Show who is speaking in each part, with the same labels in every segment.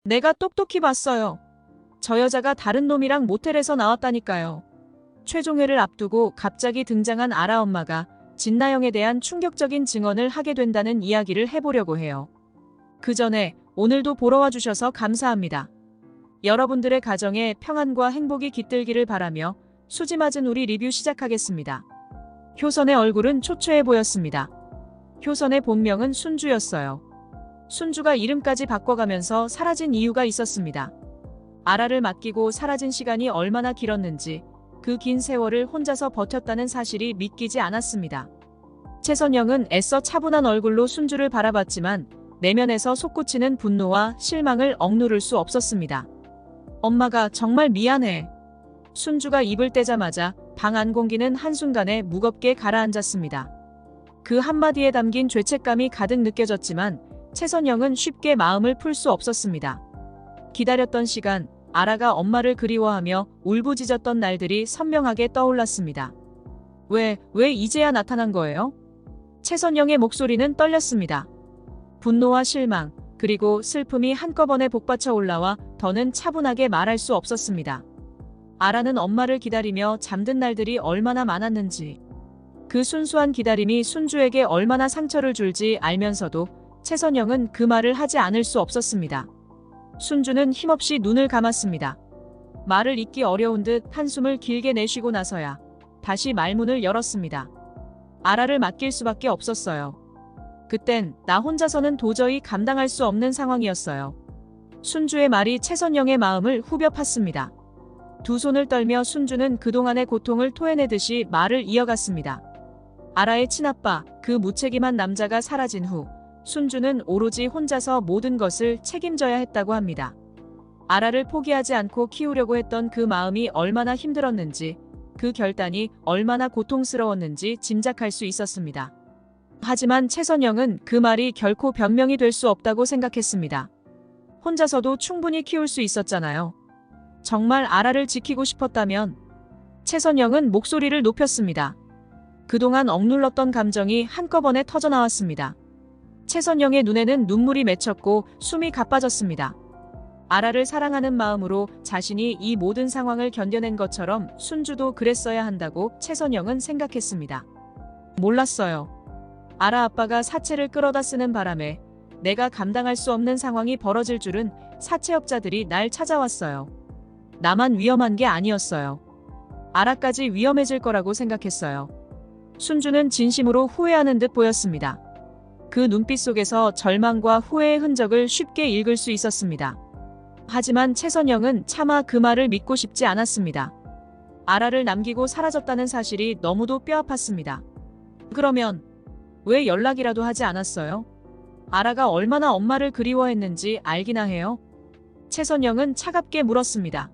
Speaker 1: 내가 똑똑히 봤어요. 저 여자가 다른 놈이랑 모텔에서 나왔다니까요. 최종회를 앞두고 갑자기 등장한 아라 엄마가 진나영에 대한 충격적인 증언을 하게 된다는 이야기를 해보려고 해요. 그 전에 오늘도 보러 와주셔서 감사합니다. 여러분들의 가정에 평안과 행복이 깃들기를 바라며 수지 맞은 우리 리뷰 시작하겠습니다. 효선의 얼굴은 초췌해 보였습니다. 효선의 본명은 순주였어요. 순주가 이름까지 바꿔가면서 사라진 이유가 있었습니다. 아라를 맡기고 사라진 시간이 얼마나 길었는지 그 긴 세월을 혼자서 버텼다는 사실이 믿기지 않았습니다. 최선영은 애써 차분한 얼굴로 순주를 바라봤지만 내면에서 솟구치는 분노와 실망을 억누를 수 없었습니다. 엄마가 정말 미안해. 순주가 입을 떼자마자 방 안 공기는 한순간에 무겁게 가라앉았습니다. 그 한마디에 담긴 죄책감이 가득 느껴졌지만 최선영은 쉽게 마음을 풀 수 없었습니다. 기다렸던 시간, 아라가 엄마를 그리워하며 울부짖었던 날들이 선명하게 떠올랐습니다. 왜 이제야 나타난 거예요? 최선영의 목소리는 떨렸습니다. 분노와 실망, 그리고 슬픔이 한꺼번에 복받쳐 올라와 더는 차분하게 말할 수 없었습니다. 아라는 엄마를 기다리며 잠든 날들이 얼마나 많았는지, 그 순수한 기다림이 순주에게 얼마나 상처를 줄지 알면서도 최선영은 그 말을 하지 않을 수 없었습니다. 순주는 힘없이 눈을 감았습니다. 말을 잇기 어려운 듯 한숨을 길게 내쉬고 나서야 다시 말문을 열었습니다. 아라를 맡길 수밖에 없었어요. 그땐 나 혼자서는 도저히 감당할 수 없는 상황이었어요. 순주의 말이 최선영의 마음을 후벼 팠습니다. 두 손을 떨며 순주는 그동안의 고통을 토해내듯이 말을 이어갔습니다. 아라의 친아빠, 그 무책임한 남자가 사라진 후 순주는 오로지 혼자서 모든 것을 책임져야 했다고 합니다. 아라를 포기하지 않고 키우려고 했던 그 마음이 얼마나 힘들었는지, 그 결단이 얼마나 고통스러웠는지 짐작할 수 있었습니다. 하지만 최선영은 그 말이 결코 변명이 될 수 없다고 생각했습니다. 혼자서도 충분히 키울 수 있었잖아요. 정말 아라를 지키고 싶었다면. 최선영은 목소리를 높였습니다. 그동안 억눌렀던 감정이 한꺼번에 터져나왔습니다. 최선영의 눈에는 눈물이 맺혔고 숨이 가빠졌습니다. 아라를 사랑하는 마음으로 자신이 이 모든 상황을 견뎌낸 것처럼 순주도 그랬어야 한다고 최선영은 생각했습니다. 몰랐어요. 아라 아빠가 사채를 끌어다 쓰는 바람에 내가 감당할 수 없는 상황이 벌어질 줄은 사채업자들이 날 찾아왔어요. 나만 위험한 게 아니었어요. 아라까지 위험해질 거라고 생각했어요. 순주는 진심으로 후회하는 듯 보였습니다. 그 눈빛 속에서 절망과 후회의 흔적을 쉽게 읽을 수 있었습니다. 하지만 최선영은 차마 그 말을 믿고 싶지 않았습니다. 아라를 남기고 사라졌다는 사실이 너무도 뼈아팠습니다. 그러면 왜 연락이라도 하지 않았어요? 아라가 얼마나 엄마를 그리워했는지 알기나 해요? 최선영은 차갑게 물었습니다.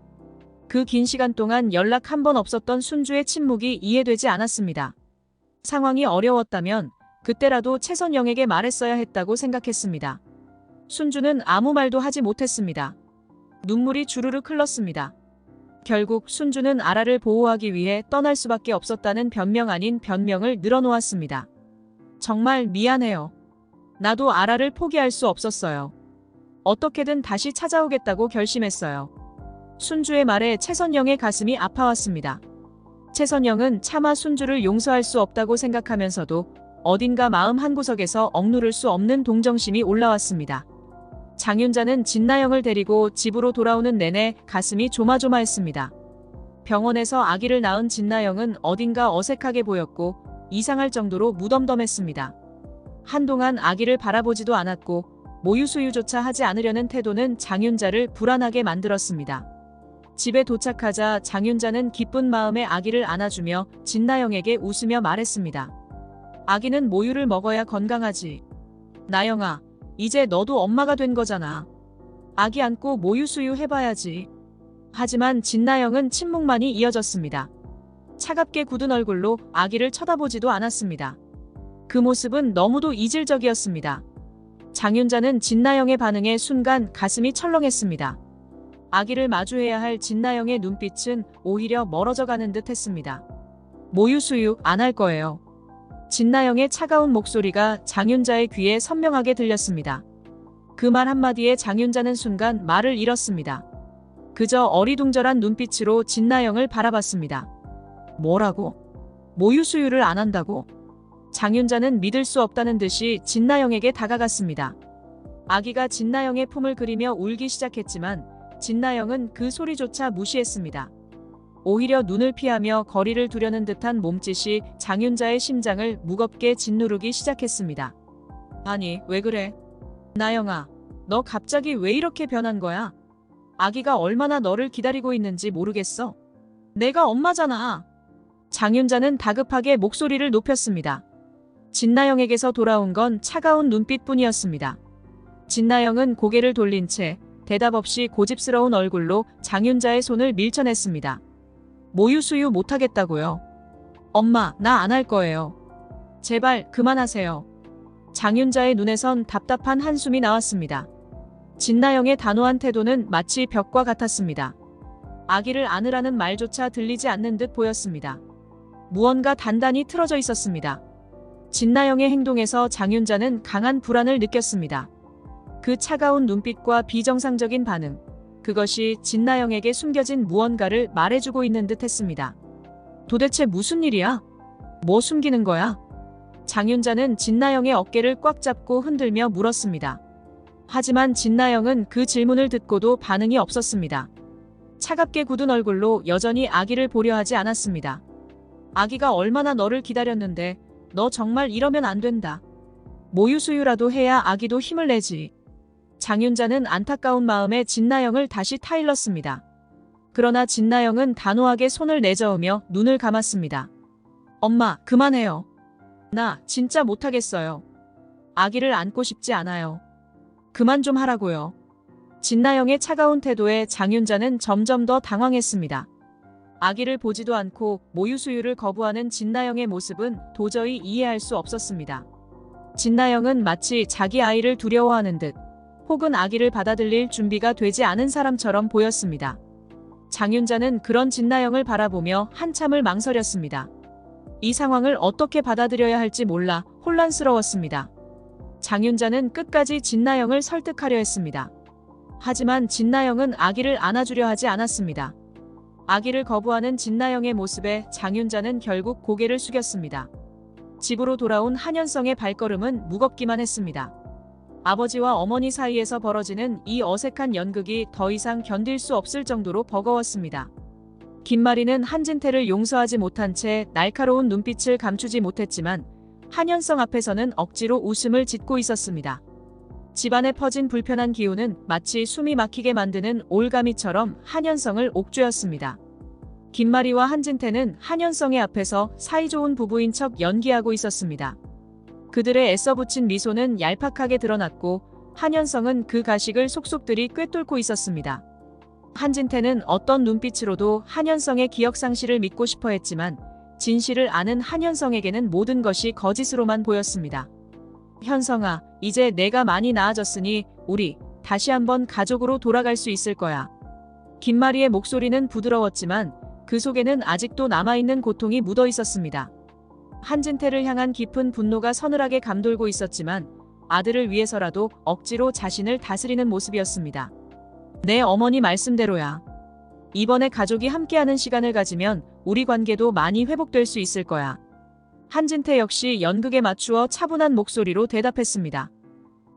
Speaker 1: 그 긴 시간 동안 연락 한 번 없었던 순주의 침묵이 이해되지 않았습니다. 상황이 어려웠다면 그때라도 최선영에게 말했어야 했다고 생각했습니다. 순주는 아무 말도 하지 못했습니다. 눈물이 주르륵 흘렀습니다. 결국 순주는 아라를 보호하기 위해 떠날 수밖에 없었다는 변명 아닌 변명을 늘어놓았습니다. 정말 미안해요. 나도 아라를 포기할 수 없었어요. 어떻게든 다시 찾아오겠다고 결심했어요. 순주의 말에 최선영의 가슴이 아파왔습니다. 최선영은 차마 순주를 용서할 수 없다고 생각하면서도 어딘가 마음 한구석에서 억누를 수 없는 동정심이 올라왔습니다. 장윤자는 진나영을 데리고 집으로 돌아오는 내내 가슴이 조마조마했습니다. 병원에서 아기를 낳은 진나영은 어딘가 어색하게 보였고 이상할 정도로 무덤덤했습니다. 한동안 아기를 바라보지도 않았고 모유수유조차 하지 않으려는 태도는 장윤자를 불안하게 만들었습니다. 집에 도착하자 장윤자는 기쁜 마음에 아기를 안아주며 진나영에게 웃으며 말했습니다. 아기는 모유를 먹어야 건강하지. 나영아, 이제 너도 엄마가 된 거잖아. 아기 안고 모유 수유 해봐야지. 하지만 진나영은 침묵만이 이어졌습니다. 차갑게 굳은 얼굴로 아기를 쳐다보지도 않았습니다. 그 모습은 너무도 이질적이었습니다. 장윤자는 진나영의 반응에 순간 가슴이 철렁했습니다. 아기를 마주해야 할 진나영의 눈빛은 오히려 멀어져 가는 듯 했습니다. 모유 수유 안 할 거예요. 진나영의 차가운 목소리가 장윤자의 귀에 선명하게 들렸습니다. 그 말 한마디에 장윤자는 순간 말을 잃었습니다. 그저 어리둥절한 눈빛으로 진나영을 바라봤습니다. 뭐라고? 모유 수유를 안 한다고? 장윤자는 믿을 수 없다는 듯이 진나영에게 다가갔습니다. 아기가 진나영의 품을 그리며 울기 시작했지만 진나영은 그 소리조차 무시했습니다. 오히려 눈을 피하며 거리를 두려는 듯한 몸짓이 장윤자의 심장을 무겁게 짓누르기 시작했습니다. 아니, 왜 그래? 나영아, 너 갑자기 왜 이렇게 변한 거야? 아기가 얼마나 너를 기다리고 있는지 모르겠어? 내가 엄마잖아. 장윤자는 다급하게 목소리를 높였습니다. 진나영에게서 돌아온 건 차가운 눈빛뿐이었습니다. 진나영은 고개를 돌린 채 대답 없이 고집스러운 얼굴로 장윤자의 손을 밀쳐냈습니다. 모유 수유 못하겠다고요? 엄마, 나 안 할 거예요. 제발 그만하세요. 장윤자의 눈에선 답답한 한숨이 나왔습니다. 진나영의 단호한 태도는 마치 벽과 같았습니다. 아기를 안으라는 말조차 들리지 않는 듯 보였습니다. 무언가 단단히 틀어져 있었습니다. 진나영의 행동에서 장윤자는 강한 불안을 느꼈습니다. 그 차가운 눈빛과 비정상적인 반응, 그것이 진나영에게 숨겨진 무언가를 말해주고 있는 듯 했습니다. 도대체 무슨 일이야? 뭐 숨기는 거야? 장윤자는 진나영의 어깨를 꽉 잡고 흔들며 물었습니다. 하지만 진나영은 그 질문을 듣고도 반응이 없었습니다. 차갑게 굳은 얼굴로 여전히 아기를 보려 하지 않았습니다. 아기가 얼마나 너를 기다렸는데 너 정말 이러면 안 된다. 모유 수유라도 해야 아기도 힘을 내지. 장윤자는 안타까운 마음에 진나영을 다시 타일렀습니다. 그러나 진나영은 단호하게 손을 내저으며 눈을 감았습니다. 엄마, 그만해요. 나 진짜 못하겠어요. 아기를 안고 싶지 않아요. 그만 좀 하라고요. 진나영의 차가운 태도에 장윤자는 점점 더 당황했습니다. 아기를 보지도 않고 모유 수유를 거부하는 진나영의 모습은 도저히 이해할 수 없었습니다. 진나영은 마치 자기 아이를 두려워하는 듯 혹은 아기를 받아들일 준비가 되지 않은 사람처럼 보였습니다. 장윤자는 그런 진나영을 바라보며 한참을 망설였습니다. 이 상황을 어떻게 받아들여야 할지 몰라 혼란스러웠습니다. 장윤자는 끝까지 진나영을 설득하려 했습니다. 하지만 진나영은 아기를 안아주려 하지 않았습니다. 아기를 거부하는 진나영의 모습에 장윤자는 결국 고개를 숙였습니다. 집으로 돌아온 한현성의 발걸음은 무겁기만 했습니다. 아버지와 어머니 사이에서 벌어지는 이 어색한 연극이 더 이상 견딜 수 없을 정도로 버거웠습니다. 김마리는 한진태를 용서하지 못한 채 날카로운 눈빛을 감추지 못했지만 한현성 앞에서는 억지로 웃음을 짓고 있었습니다. 집안에 퍼진 불편한 기운은 마치 숨이 막히게 만드는 올가미처럼 한현성을 옥죄었습니다. 김마리와 한진태는 한현성의 앞에서 사이좋은 부부인 척 연기하고 있었습니다. 그들의 애써 붙인 미소는 얄팍하게 드러났고 한현성은 그 가식을 속속들이 꿰뚫고 있었습니다. 한진태는 어떤 눈빛으로도 한현성의 기억상실을 믿고 싶어 했지만 진실을 아는 한현성에게는 모든 것이 거짓으로만 보였습니다. 현성아, 이제 내가 많이 나아졌으니 우리 다시 한번 가족으로 돌아갈 수 있을 거야. 김마리의 목소리는 부드러웠지만 그 속에는 아직도 남아있는 고통이 묻어 있었습니다. 한진태를 향한 깊은 분노가 서늘하게 감돌고 있었지만 아들을 위해서라도 억지로 자신을 다스리는 모습이었습니다. 내 어머니 말씀대로야. 이번에 가족이 함께하는 시간을 가지면 우리 관계도 많이 회복될 수 있을 거야. 한진태 역시 연극에 맞추어 차분한 목소리로 대답했습니다.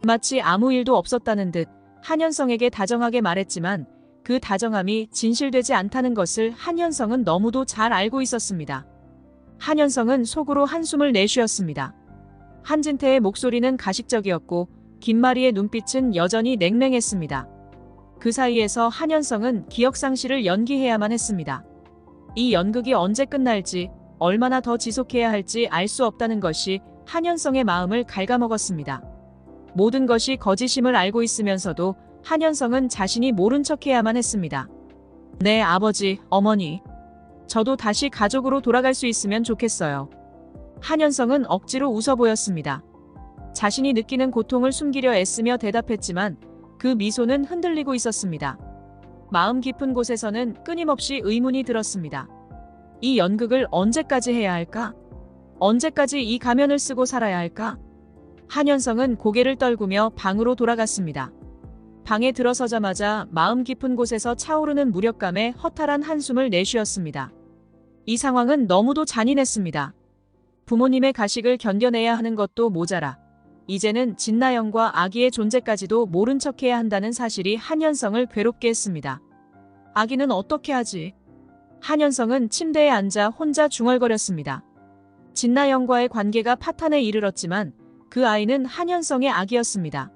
Speaker 1: 마치 아무 일도 없었다는 듯 한현성에게 다정하게 말했지만 그 다정함이 진실되지 않다는 것을 한현성은 너무도 잘 알고 있었습니다. 한현성은 속으로 한숨을 내쉬었습니다. 한진태의 목소리는 가식적이었고 김마리의 눈빛은 여전히 냉랭했습니다. 그 사이에서 한현성은 기억상실을 연기해야만 했습니다. 이 연극이 언제 끝날지 얼마나 더 지속해야 할지 알 수 없다는 것이 한현성의 마음을 갉아먹었습니다. 모든 것이 거짓임을 알고 있으면서도 한현성은 자신이 모른 척해야만 했습니다. 네, 아버지, 어머니. 저도 다시 가족으로 돌아갈 수 있으면 좋겠어요. 한현성은 억지로 웃어 보였습니다. 자신이 느끼는 고통을 숨기려 애쓰며 대답했지만 그 미소는 흔들리고 있었습니다. 마음 깊은 곳에서는 끊임없이 의문이 들었습니다. 이 연극을 언제까지 해야 할까? 언제까지 이 가면을 쓰고 살아야 할까? 한현성은 고개를 떨구며 방으로 돌아갔습니다. 방에 들어서자마자 마음 깊은 곳에서 차오르는 무력감에 허탈한 한숨을 내쉬었습니다. 이 상황은 너무도 잔인했습니다. 부모님의 가식을 견뎌내야 하는 것도 모자라 이제는 진나영과 아기의 존재까지도 모른 척해야 한다는 사실이 한현성을 괴롭게 했습니다. 아기는 어떻게 하지? 한현성은 침대에 앉아 혼자 중얼거렸습니다. 진나영과의 관계가 파탄에 이르렀지만 그 아이는 한현성의 아기였습니다.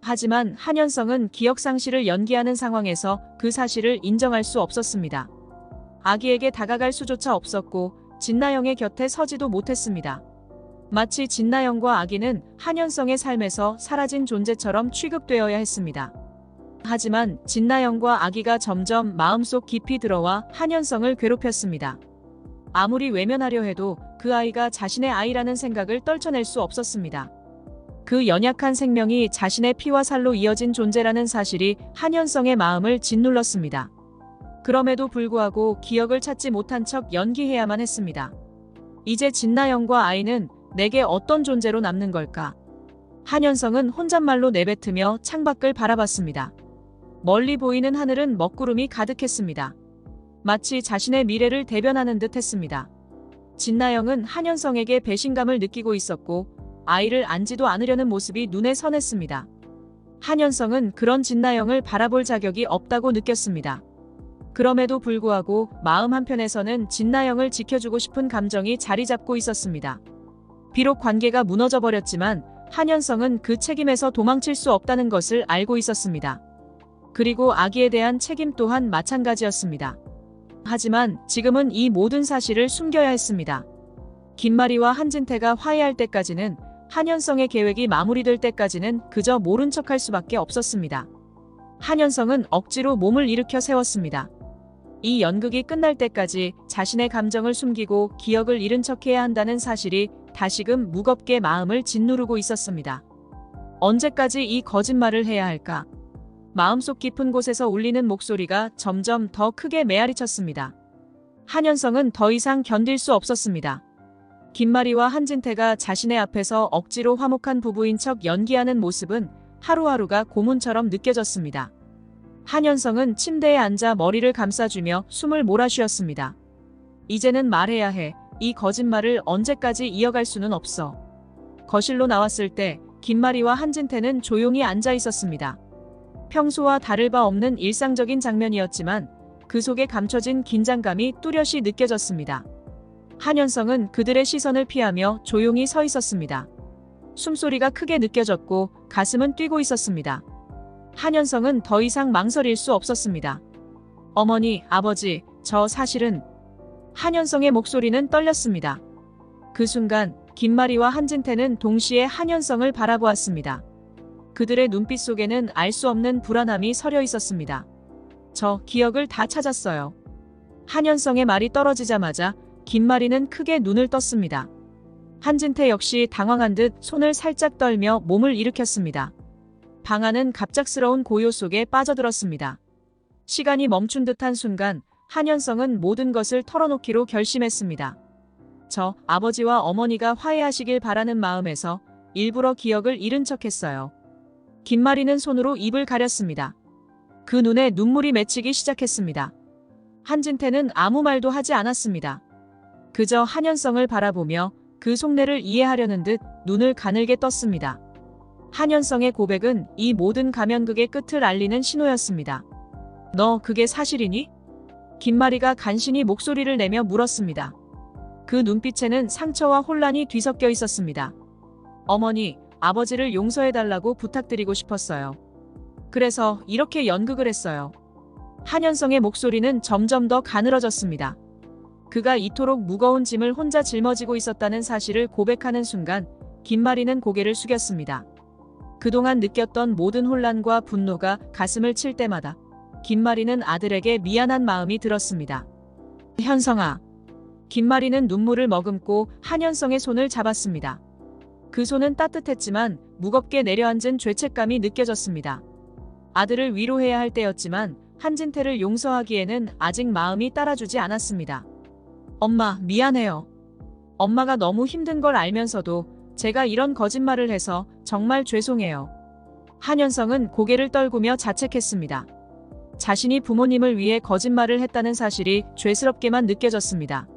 Speaker 1: 하지만 한현성은 기억상실을 연기하는 상황에서 그 사실을 인정할 수 없었습니다. 아기에게 다가갈 수조차 없었고 진나영의 곁에 서지도 못했습니다. 마치 진나영과 아기는 한현성의 삶에서 사라진 존재처럼 취급되어야 했습니다. 하지만 진나영과 아기가 점점 마음속 깊이 들어와 한현성을 괴롭혔습니다. 아무리 외면하려 해도 그 아이가 자신의 아이라는 생각을 떨쳐낼 수 없었습니다. 그 연약한 생명이 자신의 피와 살로 이어진 존재라는 사실이 한현성의 마음을 짓눌렀습니다. 그럼에도 불구하고 기억을 찾지 못한 척 연기해야만 했습니다. 이제 진나영과 아이는 내게 어떤 존재로 남는 걸까? 한현성은 혼잣말로 내뱉으며 창밖을 바라봤습니다. 멀리 보이는 하늘은 먹구름이 가득했습니다. 마치 자신의 미래를 대변하는 듯 했습니다. 진나영은 한현성에게 배신감을 느끼고 있었고 아이를 안지도 않으려는 모습이 눈에 선했습니다. 한현성은 그런 진나영을 바라볼 자격이 없다고 느꼈습니다. 그럼에도 불구하고 마음 한편에서는 진나영을 지켜주고 싶은 감정이 자리 잡고 있었습니다. 비록 관계가 무너져 버렸지만 한현성은 그 책임에서 도망칠 수 없다는 것을 알고 있었습니다. 그리고 아기에 대한 책임 또한 마찬가지였습니다. 하지만 지금은 이 모든 사실을 숨겨야 했습니다. 김마리와 한진태가 화해할 때까지는 한현성의 계획이 마무리될 때까지는 그저 모른 척할 수밖에 없었습니다. 한현성은 억지로 몸을 일으켜 세웠습니다. 이 연극이 끝날 때까지 자신의 감정을 숨기고 기억을 잃은 척해야 한다는 사실이 다시금 무겁게 마음을 짓누르고 있었습니다. 언제까지 이 거짓말을 해야 할까? 마음속 깊은 곳에서 울리는 목소리가 점점 더 크게 메아리쳤습니다. 한현성은 더 이상 견딜 수 없었습니다. 김마리와 한진태가 자신의 앞에서 억지로 화목한 부부인 척 연기하는 모습은 하루하루가 고문처럼 느껴졌습니다. 한현성은 침대에 앉아 머리를 감싸주며 숨을 몰아쉬었습니다. 이제는 말해야 해. 이 거짓말을 언제까지 이어갈 수는 없어. 거실로 나왔을 때 김마리와 한진태는 조용히 앉아 있었습니다. 평소와 다를 바 없는 일상적인 장면이었지만 그 속에 감춰진 긴장감이 뚜렷이 느껴졌습니다. 한현성은 그들의 시선을 피하며 조용히 서 있었습니다. 숨소리가 크게 느껴졌고 가슴은 뛰고 있었습니다. 한현성은 더 이상 망설일 수 없었습니다. 어머니, 아버지, 저 사실은... 한현성의 목소리는 떨렸습니다. 그 순간 김마리와 한진태는 동시에 한현성을 바라보았습니다. 그들의 눈빛 속에는 알 수 없는 불안함이 서려 있었습니다. 저 기억을 다 찾았어요. 한현성의 말이 떨어지자마자 김마리는 크게 눈을 떴습니다. 한진태 역시 당황한 듯 손을 살짝 떨며 몸을 일으켰습니다. 방 안은 갑작스러운 고요 속에 빠져들었습니다. 시간이 멈춘 듯한 순간 한현성은 모든 것을 털어놓기로 결심했습니다. 저 아버지와 어머니가 화해하시길 바라는 마음에서 일부러 기억을 잃은 척했어요. 김마리는 손으로 입을 가렸습니다. 그 눈에 눈물이 맺히기 시작했습니다. 한진태는 아무 말도 하지 않았습니다. 그저 한현성을 바라보며 그 속내를 이해하려는 듯 눈을 가늘게 떴습니다. 한현성의 고백은 이 모든 가면극의 끝을 알리는 신호였습니다. 너 그게 사실이니? 김마리가 간신히 목소리를 내며 물었습니다. 그 눈빛에는 상처와 혼란이 뒤섞여 있었습니다. 어머니, 아버지를 용서해달라고 부탁드리고 싶었어요. 그래서 이렇게 연극을 했어요. 한현성의 목소리는 점점 더 가늘어졌습니다. 그가 이토록 무거운 짐을 혼자 짊어지고 있었다는 사실을 고백하는 순간 김마리는 고개를 숙였습니다. 그동안 느꼈던 모든 혼란과 분노가 가슴을 칠 때마다 김마리는 아들에게 미안한 마음이 들었습니다. 현성아. 김마리는 눈물을 머금고 한현성의 손을 잡았습니다. 그 손은 따뜻했지만 무겁게 내려앉은 죄책감이 느껴졌습니다. 아들을 위로해야 할 때였지만 한진태를 용서하기에는 아직 마음이 따라주지 않았습니다. 엄마, 미안해요. 엄마가 너무 힘든 걸 알면서도 제가 이런 거짓말을 해서 정말 죄송해요. 한현성은 고개를 떨구며 자책했습니다. 자신이 부모님을 위해 거짓말을 했다는 사실이 죄스럽게만 느껴졌습니다.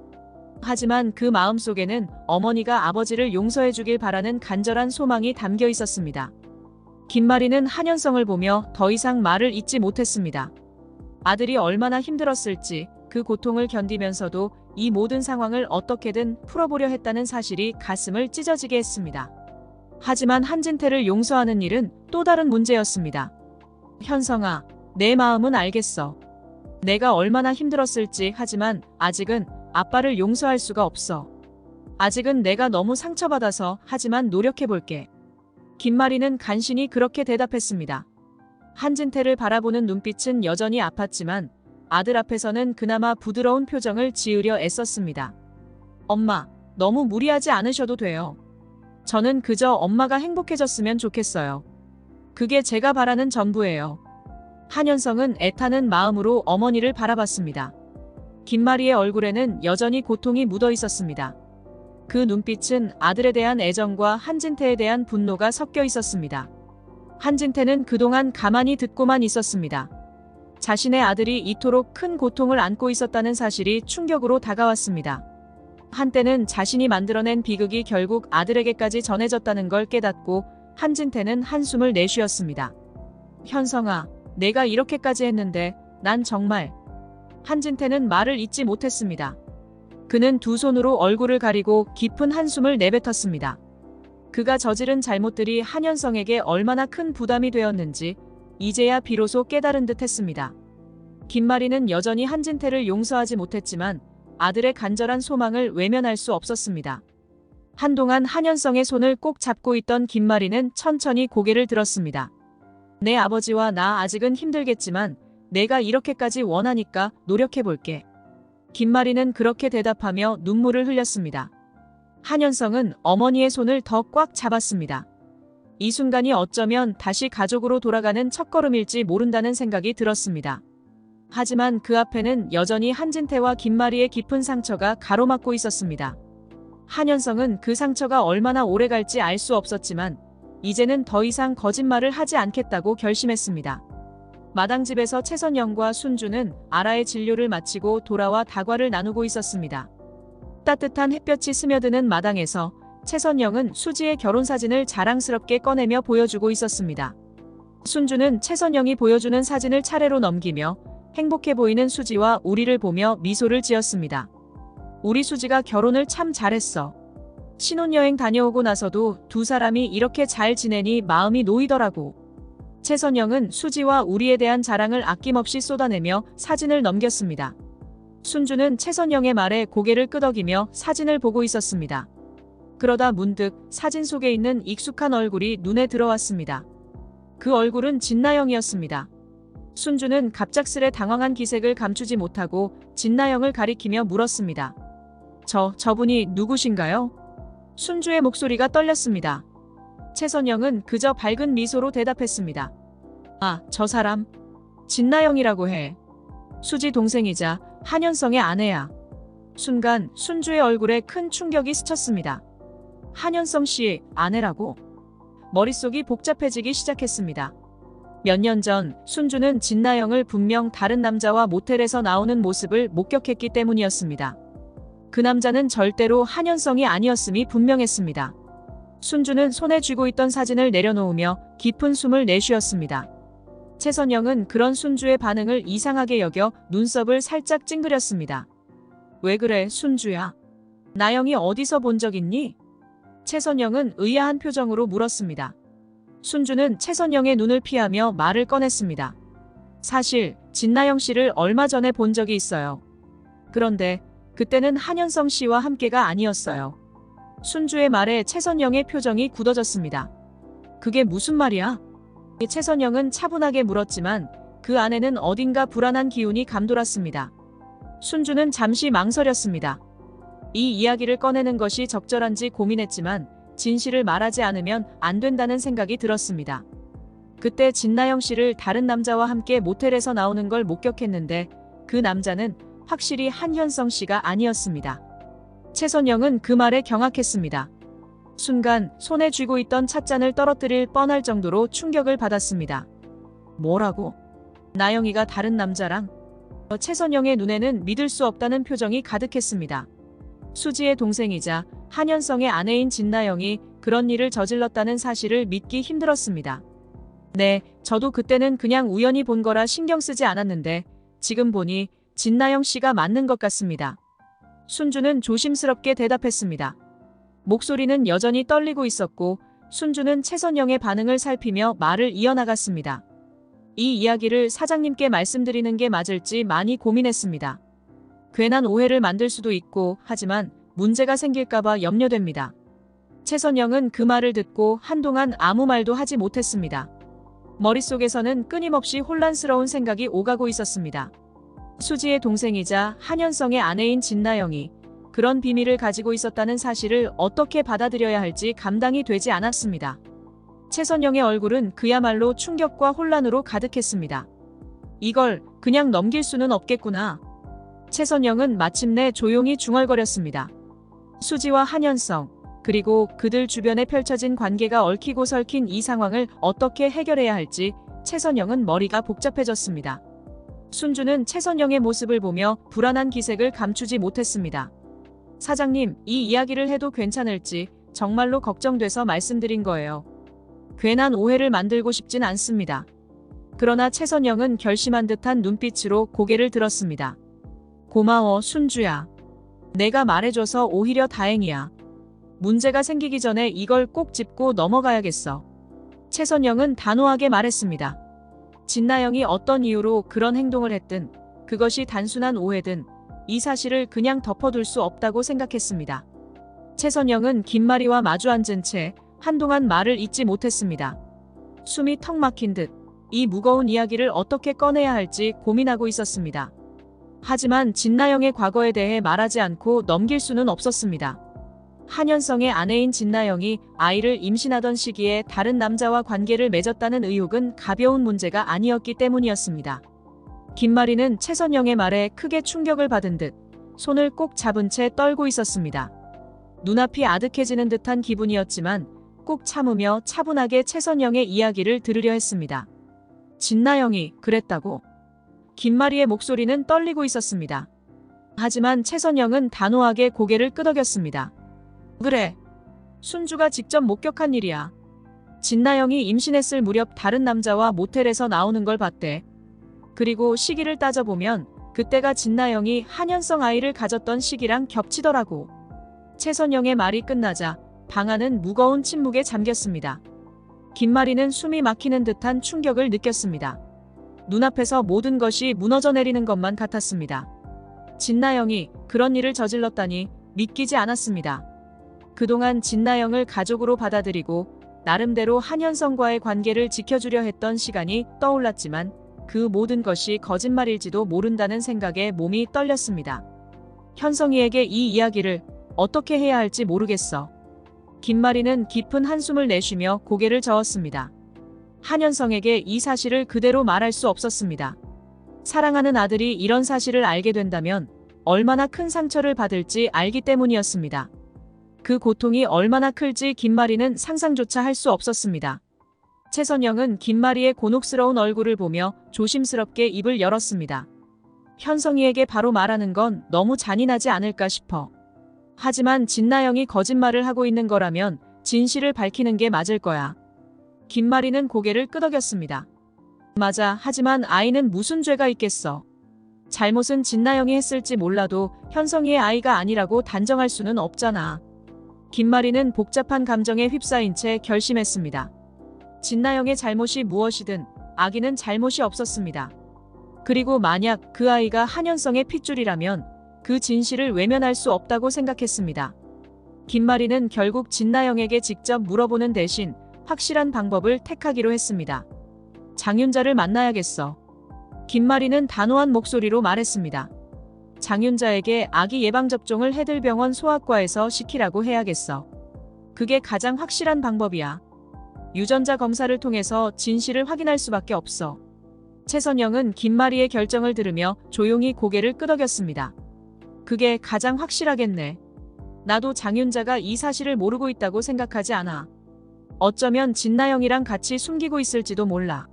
Speaker 1: 하지만 그 마음속에는 어머니가 아버지를 용서해주길 바라는 간절한 소망이 담겨 있었습니다. 김마리는 한현성을 보며 더 이상 말을 잇지 못했습니다. 아들이 얼마나 힘들었을지, 그 고통을 견디면서도 이 모든 상황을 어떻게든 풀어보려 했다는 사실이 가슴을 찢어지게 했습니다. 하지만 한진태를 용서하는 일은 또 다른 문제였습니다. 현성아, 내 마음은 알겠어. 내가 얼마나 힘들었을지. 하지만 아직은 아빠를 용서할 수가 없어. 아직은 내가 너무 상처받아서. 하지만 노력해볼게. 김마리는 간신히 그렇게 대답했습니다. 한진태를 바라보는 눈빛은 여전히 아팠지만 아들 앞에서는 그나마 부드러운 표정을 지으려 애썼습니다. 엄마, 너무 무리하지 않으셔도 돼요. 저는 그저 엄마가 행복해졌으면 좋겠어요. 그게 제가 바라는 전부예요. 한현성은 애타는 마음으로 어머니를 바라봤습니다. 김마리의 얼굴에는 여전히 고통이 묻어 있었습니다. 그 눈빛은 아들에 대한 애정과 한진태에 대한 분노가 섞여 있었습니다. 한진태는 그동안 가만히 듣고만 있었습니다. 자신의 아들이 이토록 큰 고통을 안고 있었다는 사실이 충격으로 다가왔습니다. 한때는 자신이 만들어낸 비극이 결국 아들에게까지 전해졌다는 걸 깨닫고 한진태는 한숨을 내쉬었습니다. 현성아, 내가 이렇게까지 했는데 난 정말... 한진태는 말을 잇지 못했습니다. 그는 두 손으로 얼굴을 가리고 깊은 한숨을 내뱉었습니다. 그가 저지른 잘못들이 한현성에게 얼마나 큰 부담이 되었는지 이제야 비로소 깨달은 듯 했습니다. 김마리는 여전히 한진태를 용서하지 못했지만 아들의 간절한 소망을 외면할 수 없었습니다. 한동안 한현성의 손을 꼭 잡고 있던 김마리는 천천히 고개를 들었습니다. 내 아버지와 나 아직은 힘들겠지만 내가 이렇게까지 원하니까 노력해볼게. 김마리는 그렇게 대답하며 눈물을 흘렸습니다. 한현성은 어머니의 손을 더 꽉 잡았습니다. 이 순간이 어쩌면 다시 가족으로 돌아가는 첫걸음일지 모른다는 생각이 들었습니다. 하지만 그 앞에는 여전히 한진태와 김마리의 깊은 상처가 가로막고 있었습니다. 한현성은 그 상처가 얼마나 오래 갈지 알 수 없었지만 이제는 더 이상 거짓말을 하지 않겠다고 결심했습니다. 마당집에서 최선영과 순주는 아라의 진료를 마치고 돌아와 다과를 나누고 있었습니다. 따뜻한 햇볕이 스며드는 마당에서 최선영은 수지의 결혼사진을 자랑스럽게 꺼내며 보여주고 있었습니다. 순주는 최선영이 보여주는 사진을 차례로 넘기며 행복해 보이는 수지와 우리를 보며 미소를 지었습니다. 우리 수지가 결혼을 참 잘했어. 신혼여행 다녀오고 나서도 두 사람이 이렇게 잘 지내니 마음이 놓이더라고. 최선영은 수지와 우리에 대한 자랑을 아낌없이 쏟아내며 사진을 넘겼습니다. 순주는 최선영의 말에 고개를 끄덕이며 사진을 보고 있었습니다. 그러다 문득 사진 속에 있는 익숙한 얼굴이 눈에 들어왔습니다. 그 얼굴은 진나영이었습니다. 순주는 갑작스레 당황한 기색을 감추지 못하고 진나영을 가리키며 물었습니다. 저분이 누구신가요? 순주의 목소리가 떨렸습니다. 최선영은 그저 밝은 미소로 대답했습니다. 아, 저 사람 진나영이라고 해. 수지 동생이자 한현성의 아내야. 순간 순주의 얼굴에 큰 충격이 스쳤습니다. 한현성 씨 아내라고? 머릿속이 복잡해지기 시작했습니다. 몇 년 전 순주는 진나영을 분명 다른 남자와 모텔에서 나오는 모습을 목격했기 때문이었습니다. 그 남자는 절대로 한현성이 아니었음이 분명했습니다. 순주는 손에 쥐고 있던 사진을 내려놓으며 깊은 숨을 내쉬었습니다. 최선영은 그런 순주의 반응을 이상하게 여겨 눈썹을 살짝 찡그렸습니다. 왜 그래, 순주야? 나영이 어디서 본 적 있니? 최선영은 의아한 표정으로 물었습니다. 순주는 최선영의 눈을 피하며 말을 꺼냈습니다. 사실 진나영 씨를 얼마 전에 본 적이 있어요. 그런데 그때는 한현성 씨와 함께가 아니었어요. 순주의 말에 최선영의 표정이 굳어졌습니다. 그게 무슨 말이야? 최선영은 차분하게 물었지만 그 안에는 어딘가 불안한 기운이 감돌았습니다. 순주는 잠시 망설였습니다. 이 이야기를 꺼내는 것이 적절한지 고민했지만 진실을 말하지 않으면 안 된다는 생각이 들었습니다. 그때 진나영 씨를 다른 남자와 함께 모텔에서 나오는 걸 목격했는데 그 남자는 확실히 한현성 씨가 아니었습니다. 최선영은 그 말에 경악했습니다. 순간 손에 쥐고 있던 찻잔을 떨어뜨릴 뻔할 정도로 충격을 받았습니다. 뭐라고? 나영이가 다른 남자랑? 최선영의 눈에는 믿을 수 없다는 표정이 가득했습니다. 수지의 동생이자 한현성의 아내인 진나영이 그런 일을 저질렀다는 사실을 믿기 힘들었습니다. 네, 저도 그때는 그냥 우연히 본 거라 신경 쓰지 않았는데 지금 보니 진나영 씨가 맞는 것 같습니다. 순주는 조심스럽게 대답했습니다. 목소리는 여전히 떨리고 있었고 순주는 최선영의 반응을 살피며 말을 이어나갔습니다. 이 이야기를 사장님께 말씀드리는 게 맞을지 많이 고민했습니다. 괜한 오해를 만들 수도 있고 하지만 문제가 생길까봐 염려됩니다. 최선영은 그 말을 듣고 한동안 아무 말도 하지 못했습니다. 머릿속에서는 끊임없이 혼란스러운 생각이 오가고 있었습니다. 수지의 동생이자 한현성의 아내인 진나영이 그런 비밀을 가지고 있었다는 사실을 어떻게 받아들여야 할지 감당이 되지 않았습니다. 최선영의 얼굴은 그야말로 충격과 혼란으로 가득했습니다. 이걸 그냥 넘길 수는 없겠구나. 최선영은 마침내 조용히 중얼거렸습니다. 수지와 한현성, 그리고 그들 주변에 펼쳐진 관계가 얽히고 설킨 이 상황을 어떻게 해결해야 할지 최선영은 머리가 복잡해졌습니다. 순주는 최선영의 모습을 보며 불안한 기색을 감추지 못했습니다. 사장님, 이 이야기를 해도 괜찮을지 정말로 걱정돼서 말씀드린 거예요. 괜한 오해를 만들고 싶진 않습니다. 그러나 최선영은 결심한 듯한 눈빛으로 고개를 들었습니다. 고마워, 순주야. 내가 말해줘서 오히려 다행이야. 문제가 생기기 전에 이걸 꼭 짚고 넘어가야겠어. 최선영은 단호하게 말했습니다. 진나영이 어떤 이유로 그런 행동을 했든 그것이 단순한 오해든 이 사실을 그냥 덮어둘 수 없다고 생각했습니다. 최선영은 김마리와 마주 앉은 채 한동안 말을 잇지 못했습니다. 숨이 턱 막힌 듯 이 무거운 이야기를 어떻게 꺼내야 할지 고민하고 있었습니다. 하지만 진나영의 과거에 대해 말하지 않고 넘길 수는 없었습니다. 한현성의 아내인 진나영이 아이를 임신하던 시기에 다른 남자와 관계를 맺었다는 의혹은 가벼운 문제가 아니었기 때문이었습니다. 김마리는 최선영의 말에 크게 충격을 받은 듯 손을 꼭 잡은 채 떨고 있었습니다. 눈앞이 아득해지는 듯한 기분이었지만 꼭 참으며 차분하게 최선영의 이야기를 들으려 했습니다. 진나영이 그랬다고? 김마리의 목소리는 떨리고 있었습니다. 하지만 최선영은 단호하게 고개를 끄덕였습니다. 그래. 순주가 직접 목격한 일이야. 진나영이 임신했을 무렵 다른 남자와 모텔에서 나오는 걸 봤대. 그리고 시기를 따져보면 그때가 진나영이 한현성 아이를 가졌던 시기랑 겹치더라고. 최선영의 말이 끝나자 방 안은 무거운 침묵에 잠겼습니다. 김마리는 숨이 막히는 듯한 충격을 느꼈습니다. 눈앞에서 모든 것이 무너져 내리는 것만 같았습니다. 진나영이 그런 일을 저질렀다니 믿기지 않았습니다. 그동안 진나영을 가족으로 받아들이고 나름대로 한현성과의 관계를 지켜주려 했던 시간이 떠올랐지만 그 모든 것이 거짓말일지도 모른다는 생각에 몸이 떨렸습니다. 현성이에게 이 이야기를 어떻게 해야 할지 모르겠어. 김마리는 깊은 한숨을 내쉬며 고개를 저었습니다. 한현성에게 이 사실을 그대로 말할 수 없었습니다. 사랑하는 아들이 이런 사실을 알게 된다면 얼마나 큰 상처를 받을지 알기 때문이었습니다. 그 고통이 얼마나 클지 김마리는 상상조차 할 수 없었습니다. 최선영은 김마리의 곤혹스러운 얼굴을 보며 조심스럽게 입을 열었습니다. 현성이에게 바로 말하는 건 너무 잔인하지 않을까 싶어. 하지만 진나영이 거짓말을 하고 있는 거라면 진실을 밝히는 게 맞을 거야. 김마리는 고개를 끄덕였습니다. 맞아. 하지만 아이는 무슨 죄가 있겠어. 잘못은 진나영이 했을지 몰라도 현성이의 아이가 아니라고 단정할 수는 없잖아. 김마리는 복잡한 감정에 휩싸인 채 결심했습니다. 진나영의 잘못이 무엇이든 아기는 잘못이 없었습니다. 그리고 만약 그 아이가 한현성의 핏줄이라면 그 진실을 외면할 수 없다고 생각했습니다. 김마리는 결국 진나영에게 직접 물어보는 대신 확실한 방법을 택하기로 했습니다. 장윤자를 만나야겠어. 김마리는 단호한 목소리로 말했습니다. 장윤자에게 아기 예방접종을 해들병원 소아과에서 시키라고 해야겠어. 그게 가장 확실한 방법이야. 유전자 검사를 통해서 진실을 확인할 수밖에 없어. 최선영은 김마리의 결정을 들으며 조용히 고개를 끄덕였습니다. 그게 가장 확실하겠네. 나도 장윤자가 이 사실을 모르고 있다고 생각하지 않아. 어쩌면 진나영이랑 같이 숨기고 있을지도 몰라.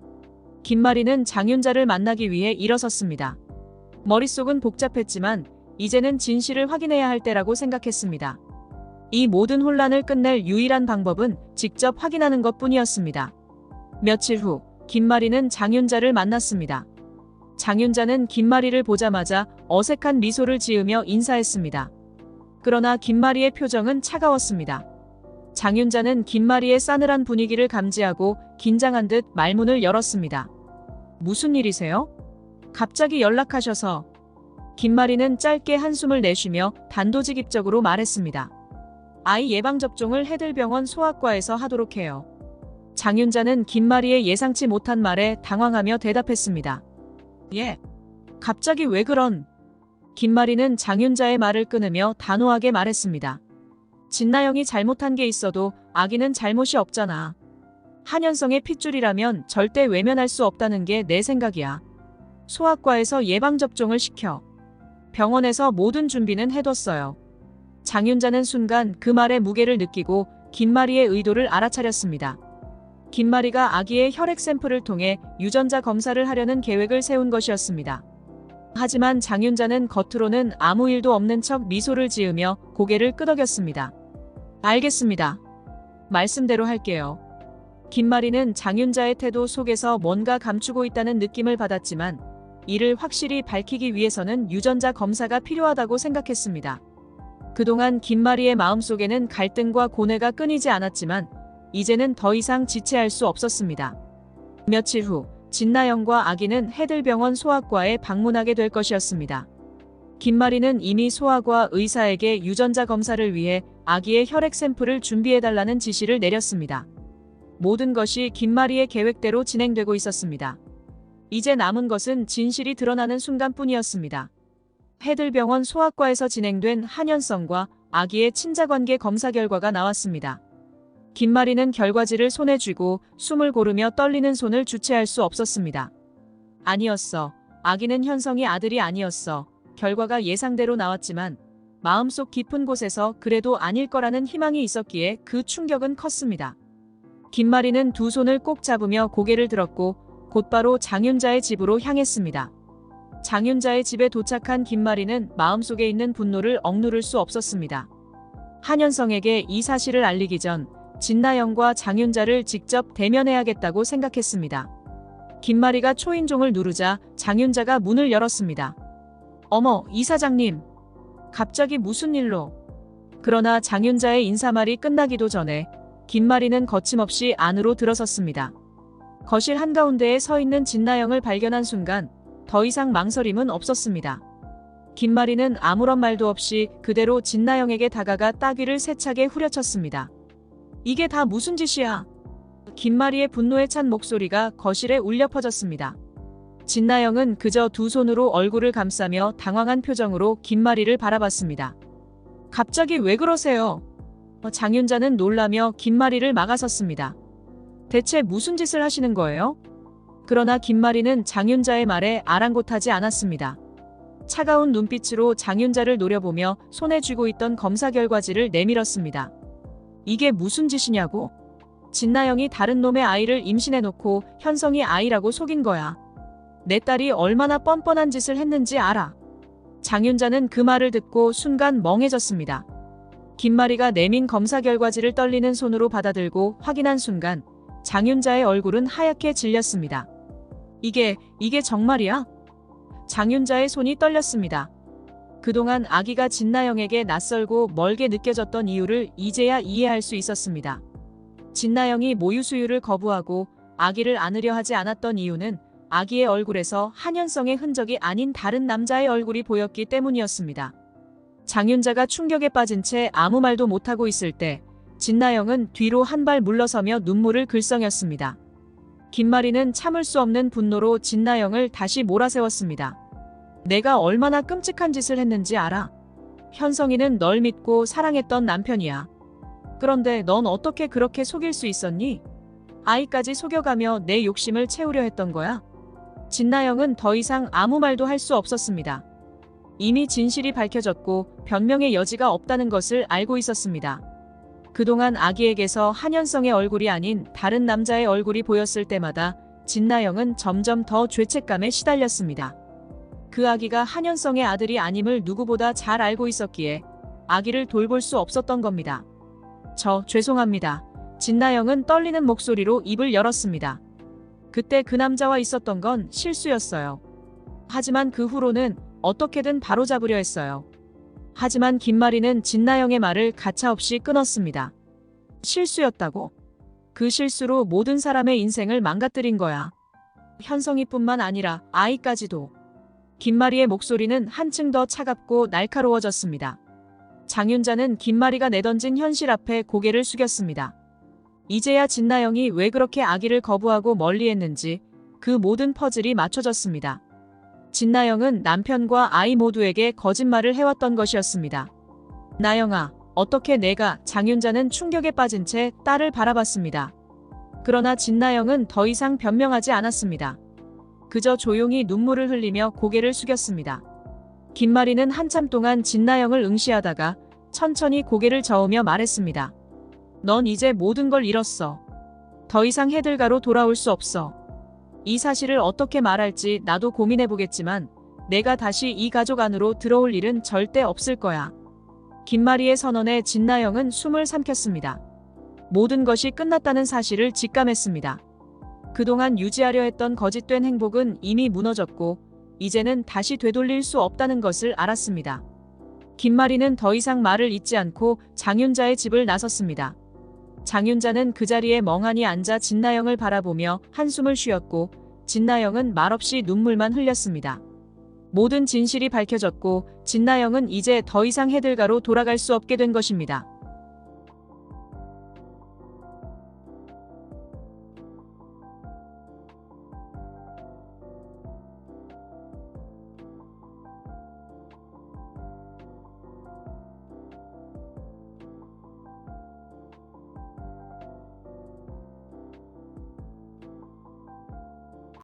Speaker 1: 김마리는 장윤자를 만나기 위해 일어섰습니다. 머릿속은 복잡했지만 이제는 진실을 확인해야 할 때라고 생각했습니다. 이 모든 혼란을 끝낼 유일한 방법은 직접 확인하는 것뿐이었습니다. 며칠 후 김마리는 장윤자를 만났습니다. 장윤자는 김마리를 보자마자 어색한 미소를 지으며 인사했습니다. 그러나 김마리의 표정은 차가웠습니다. 장윤자는 김마리의 싸늘한 분위기를 감지하고 긴장한 듯 말문을 열었습니다. 무슨 일이세요? 갑자기 연락하셔서. 김마리는 짧게 한숨을 내쉬며 단도직입적으로 말했습니다. 아이 예방접종을 해들병원 소아과에서 하도록 해요. 장윤자는 김마리의 예상치 못한 말에 당황하며 대답했습니다. 예? 갑자기 왜 그런? 김마리는 장윤자의 말을 끊으며 단호하게 말했습니다. 진나영이 잘못한 게 있어도 아기는 잘못이 없잖아. 한현성의 핏줄이라면 절대 외면할 수 없다는 게 내 생각이야. 소아과에서 예방접종을 시켜. 병원에서 모든 준비는 해뒀어요. 장윤자는 순간 그 말의 무게를 느끼고 김마리의 의도를 알아차렸습니다. 김마리가 아기의 혈액 샘플을 통해 유전자 검사를 하려는 계획을 세운 것이었습니다. 하지만 장윤자는 겉으로는 아무 일도 없는 척 미소를 지으며 고개를 끄덕였습니다. 알겠습니다. 말씀대로 할게요. 김마리는 장윤자의 태도 속에서 뭔가 감추고 있다는 느낌을 받았지만 이를 확실히 밝히기 위해서는 유전자 검사가 필요하다고 생각했습니다. 그동안 김마리의 마음속에는 갈등과 고뇌가 끊이지 않았지만 이제는 더 이상 지체할 수 없었습니다. 며칠 후 진나영과 아기는 해들병원 소아과에 방문하게 될 것이었습니다. 김마리는 이미 소아과 의사에게 유전자 검사를 위해 아기의 혈액 샘플을 준비해달라는 지시를 내렸습니다. 모든 것이 김마리의 계획대로 진행되고 있었습니다. 이제 남은 것은 진실이 드러나는 순간뿐이었습니다. 해들병원 소아과에서 진행된 한현성과 아기의 친자관계 검사 결과가 나왔습니다. 김마리는 결과지를 손에 쥐고 숨을 고르며 떨리는 손을 주체할 수 없었습니다. 아니었어. 아기는 현성이 아들이 아니었어. 결과가 예상대로 나왔지만 마음속 깊은 곳에서 그래도 아닐 거라는 희망이 있었기에 그 충격은 컸습니다. 김마리는 두 손을 꼭 잡으며 고개를 들었고 곧바로 장윤자의 집으로 향했습니다. 장윤자의 집에 도착한 김마리는 마음속에 있는 분노를 억누를 수 없었습니다. 한현성에게 이 사실을 알리기 전 진나영과 장윤자를 직접 대면해야겠다고 생각했습니다. 김마리가 초인종을 누르자 장윤자가 문을 열었습니다. 어머, 이사장님. 갑자기 무슨 일로? 그러나 장윤자의 인사말이 끝나기도 전에 김마리는 거침없이 안으로 들어섰습니다. 거실 한가운데에 서 있는 진나영을 발견한 순간 더 이상 망설임은 없었습니다. 김마리는 아무런 말도 없이 그대로 진나영에게 다가가 따귀를 세차게 후려쳤습니다. 이게 다 무슨 짓이야? 김마리의 분노에 찬 목소리가 거실에 울려 퍼졌습니다. 진나영은 그저 두 손으로 얼굴을 감싸며 당황한 표정으로 김마리를 바라봤습니다. 갑자기 왜 그러세요? 장윤자는 놀라며 김마리를 막아섰습니다. 대체 무슨 짓을 하시는 거예요? 그러나 김마리는 장윤자의 말에 아랑곳하지 않았습니다. 차가운 눈빛으로 장윤자를 노려보며 손에 쥐고 있던 검사 결과지를 내밀었습니다. 이게 무슨 짓이냐고? 진나영이 다른 놈의 아이를 임신해놓고 현성이 아이라고 속인 거야. 내 딸이 얼마나 뻔뻔한 짓을 했는지 알아. 장윤자는 그 말을 듣고 순간 멍해졌습니다. 김마리가 내민 검사 결과지를 떨리는 손으로 받아들고 확인한 순간 장윤자의 얼굴은 하얗게 질렸습니다. 이게 정말이야? 장윤자의 손이 떨렸습니다. 그동안 아기가 진나영에게 낯설고 멀게 느껴졌던 이유를 이제야 이해할 수 있었습니다. 진나영이 모유 수유를 거부하고 아기를 안으려 하지 않았던 이유는 아기의 얼굴에서 한현성의 흔적이 아닌 다른 남자의 얼굴이 보였기 때문이었습니다. 장윤자가 충격에 빠진 채 아무 말도 못하고 있을 때 진나영은 뒤로 한 발 물러서며 눈물을 글썽였습니다. 김마리는 참을 수 없는 분노로 진나영을 다시 몰아세웠습니다. 내가 얼마나 끔찍한 짓을 했는지 알아? 현성이는 널 믿고 사랑했던 남편이야. 그런데 넌 어떻게 그렇게 속일 수 있었니? 아이까지 속여가며 내 욕심을 채우려 했던 거야? 진나영은 더 이상 아무 말도 할 수 없었습니다. 이미 진실이 밝혀졌고 변명의 여지가 없다는 것을 알고 있었습니다. 그동안 아기에게서 한현성의 얼굴이 아닌 다른 남자의 얼굴이 보였을 때마다 진나영은 점점 더 죄책감에 시달렸습니다. 그 아기가 한현성의 아들이 아님을 누구보다 잘 알고 있었기에 아기를 돌볼 수 없었던 겁니다. 죄송합니다. 진나영은 떨리는 목소리로 입을 열었습니다. 그때 그 남자와 있었던 건 실수였어요. 하지만 그 후로는 어떻게든 바로잡으려 했어요. 하지만 김마리는 진나영의 말을 가차없이 끊었습니다. 실수였다고? 그 실수로 모든 사람의 인생을 망가뜨린 거야. 현성이뿐만 아니라 아이까지도. 김마리의 목소리는 한층 더 차갑고 날카로워졌습니다. 장윤자는 김마리가 내던진 현실 앞에 고개를 숙였습니다. 이제야 진나영이 왜 그렇게 아기를 거부하고 멀리했는지 그 모든 퍼즐이 맞춰졌습니다. 진나영은 남편과 아이 모두에게 거짓말을 해왔던 것이었습니다. 나영아, 어떻게 내가? 장윤자는 충격에 빠진 채 딸을 바라봤습니다. 그러나 진나영은 더 이상 변명하지 않았습니다. 그저 조용히 눈물을 흘리며 고개를 숙였습니다. 김마리는 한참 동안 진나영을 응시하다가 천천히 고개를 저으며 말했습니다. 넌 이제 모든 걸 잃었어. 더 이상 해들가로 돌아올 수 없어. 이 사실을 어떻게 말할지 나도 고민해보겠지만 내가 다시 이 가족 안으로 들어올 일은 절대 없을 거야. 김마리의 선언에 진나영은 숨을 삼켰습니다. 모든 것이 끝났다는 사실을 직감했습니다. 그동안 유지하려 했던 거짓된 행복은 이미 무너졌고 이제는 다시 되돌릴 수 없다는 것을 알았습니다. 김마리는 더 이상 말을 잇지 않고 장윤자의 집을 나섰습니다. 장윤자는 그 자리에 멍하니 앉아 진나영을 바라보며 한숨을 쉬었고 진나영은 말없이 눈물만 흘렸습니다. 모든 진실이 밝혀졌고 진나영은 이제 더 이상 해들가로 돌아갈 수 없게 된 것입니다.